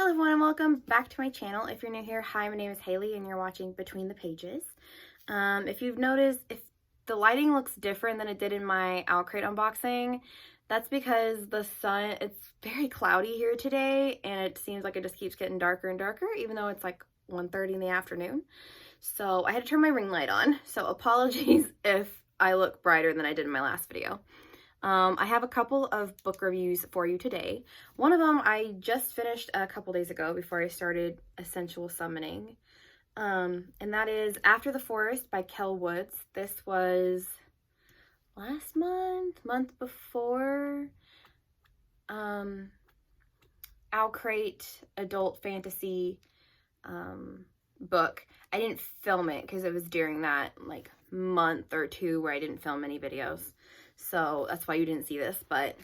Hello everyone and welcome back to my channel. If you're new here, hi, my name is Haley and you're watching Between the Pages. If you've noticed, if the lighting looks different than it did in my Owl Crate unboxing, that's because the sun, it's very cloudy here today and it seems like it just keeps getting darker and darker even though it's like 1:30 in the afternoon. So I had to turn my ring light on, so apologies if I look brighter than I did in my last video. I have a couple of book reviews for you today. One of them I just finished a couple days ago before I started Essential Summoning. And that is After the Forest by Kell. This was last month before, Owl Crate adult fantasy book. I didn't film it because it was during that like month or two where I didn't film any videos. So that's why you didn't see this, but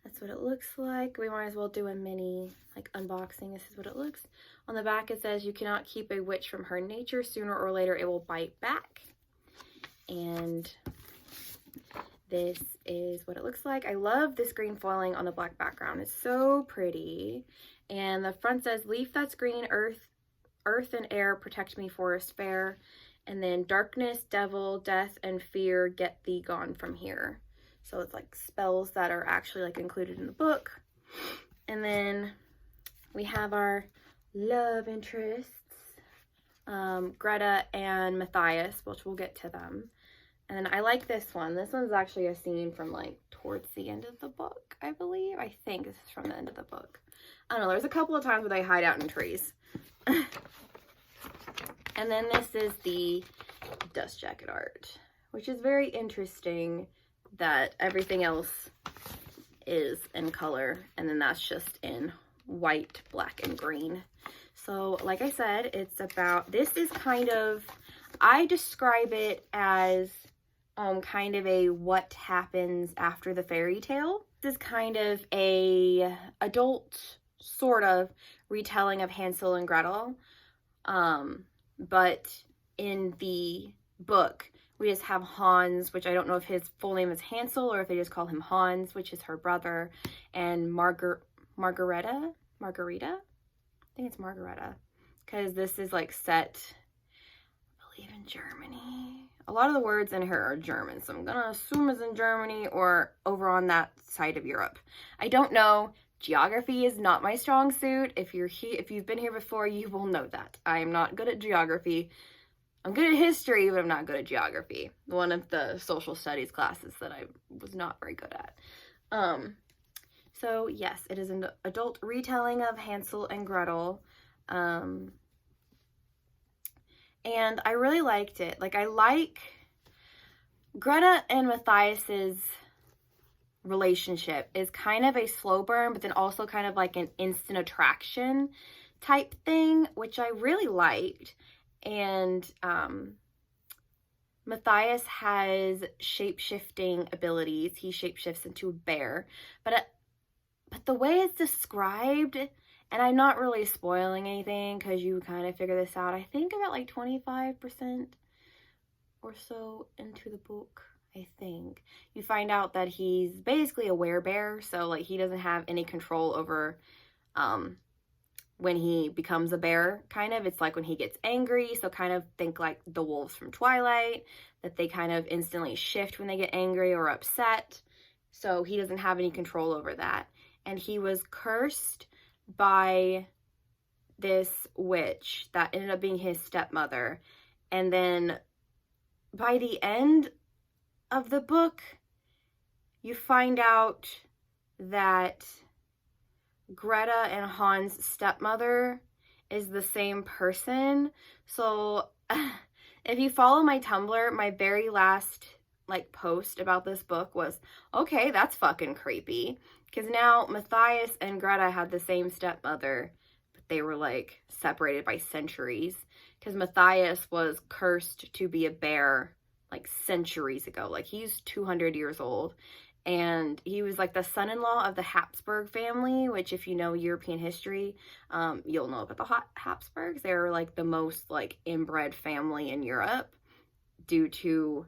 that's what it looks like. We might as well do a mini like unboxing. This is what it looks. On the back it says, "You cannot keep a witch from her nature. Sooner or later it will bite back." And this is what it looks like. I love this green foiling on the black background. It's so pretty. And the front says, "Leaf that's green, earth and air, protect me, forest fair." And then darkness, devil, death, and fear, get thee gone from here. So it's like spells that are actually like included in the book. And then we have our love interests, Greta and Matthias, which we'll get to them. And then I like this one. This one's actually a scene from like towards the end of the book, I believe. I think this is from the end of the book. I don't know. There's a couple of times where they hide out in trees. And then this is the dust jacket art, which is very interesting that everything else is in color and then that's just in white, black, and green. So like I said, it's about, this is kind of, I describe it as kind of a what happens after the fairy tale. This is kind of a adult sort of retelling of Hansel and Gretel. But in the book, we just have Hans, which I don't know if his full name is Hansel or if they just call him Hans, which is her brother, and Margarita? I think it's Margareta, because this is like set, I believe, in Germany. A lot of the words in here are German, so I'm gonna assume it's in Germany or over on that side of Europe. I don't know. Geography is not my strong suit. If you've been here before, you will know that. I am not good at geography. I'm good at history, but I'm not good at geography. One of the social studies classes that I was not very good at. So yes, it is an adult retelling of Hansel and Gretel. And I really liked it. Like, I like Greta and Matthias's relationship is kind of a slow burn, but then also kind of like an instant attraction type thing, which I really liked. And Matthias has shape-shifting abilities. He shapeshifts into a bear, but the way it's described, and I'm not really spoiling anything because you kind of figure this out, I think about like 25% or so into the book. I think you find out that he's basically a werebear, so like he doesn't have any control over when he becomes a bear. Kind of, it's like when he gets angry, so kind of think like the wolves from Twilight, that they kind of instantly shift when they get angry or upset. So he doesn't have any control over that, and he was cursed by this witch that ended up being his stepmother. And then by the end of the book, you find out that Greta and Hans' stepmother is the same person. So if you follow my Tumblr, my very last like post about this book was, okay, that's fucking creepy. Because now Matthias and Greta had the same stepmother, but they were like separated by centuries. Because Matthias was cursed to be a bear like centuries ago. Like, he's 200 years old, and he was like the son-in-law of the Habsburg family, which if you know European history, you'll know about the Habsburgs. They're like the most like inbred family in Europe due to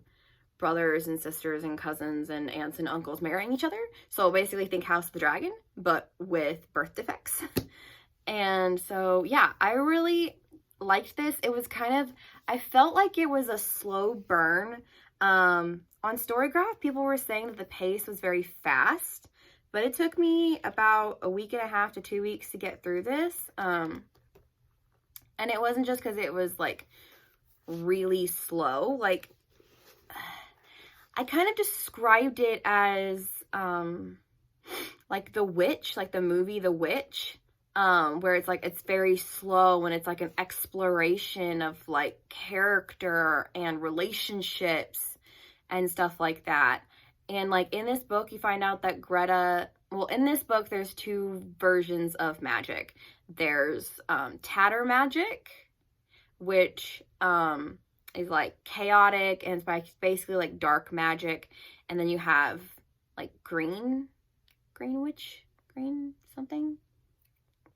brothers and sisters and cousins and aunts and uncles marrying each other. So basically think House of the Dragon, but with birth defects. And so, yeah, I really liked this. It was kind of, I felt like it was a slow burn. On Storygraph, people were saying that the pace was very fast, but it took me about a week and a half to 2 weeks to get through this. And it wasn't just because it was like really slow. Like, I kind of described it as like The Witch, like the movie The Witch, where it's like it's very slow and it's like an exploration of like character and relationships and stuff like that. And like in this book, you find out that Greta, well, in this book, there's two versions of magic. There's tatter magic, which is like chaotic and it's basically like dark magic. And then you have like green witch, green something,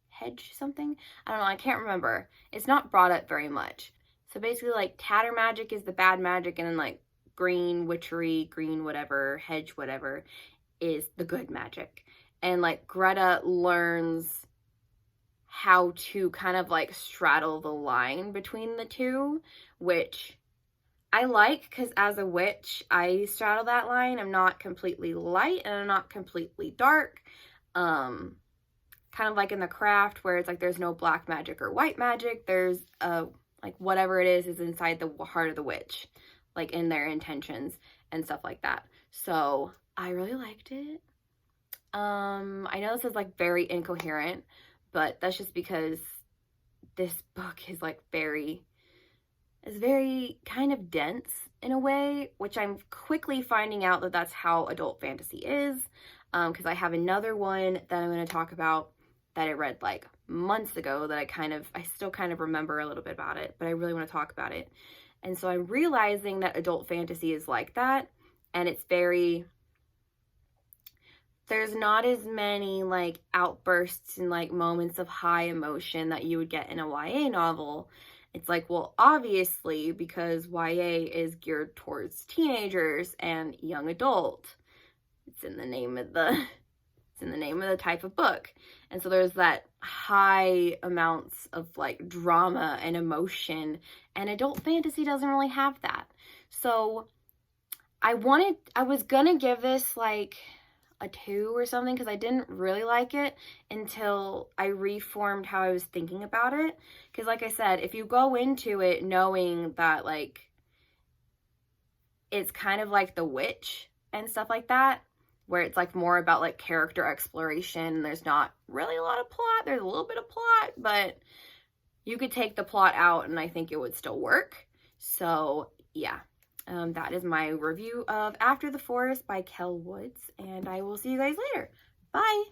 hedge something. I don't know, I can't remember. It's not brought up very much. So basically like tatter magic is the bad magic, and then like green witchery, green whatever, hedge whatever is the good magic. And like Greta learns how to kind of like straddle the line between the two, which I like because as a witch, I straddle that line. I'm not completely light and I'm not completely dark. Kind of like in the craft where it's like there's no black magic or white magic. There's like whatever it is inside the heart of the witch, like in their intentions and stuff like that. So I really liked it. I know this is like very incoherent, but that's just because this book is like is very kind of dense in a way, which I'm quickly finding out that that's how adult fantasy is. Because I have another one that I'm going to talk about that I read like months ago that I still kind of remember a little bit about it, but I really want to talk about it. And so I'm realizing that adult fantasy is like that, and there's not as many like outbursts and like moments of high emotion that you would get in a YA novel. It's like, well, obviously, because YA is geared towards teenagers and young adult. It's in the name of the type of book. And so there's that high amounts of like drama and emotion, and adult fantasy doesn't really have that. So I was gonna give this like a 2 or something because I didn't really like it until I reformed how I was thinking about it. Because like I said, if you go into it knowing that like it's kind of like The Witch and stuff like that, where it's like more about like character exploration, there's not really a lot of plot. There's a little bit of plot, but you could take the plot out and I think it would still work. So yeah. That is my review of After the Forest by Kell Woods, and I will see you guys later. Bye!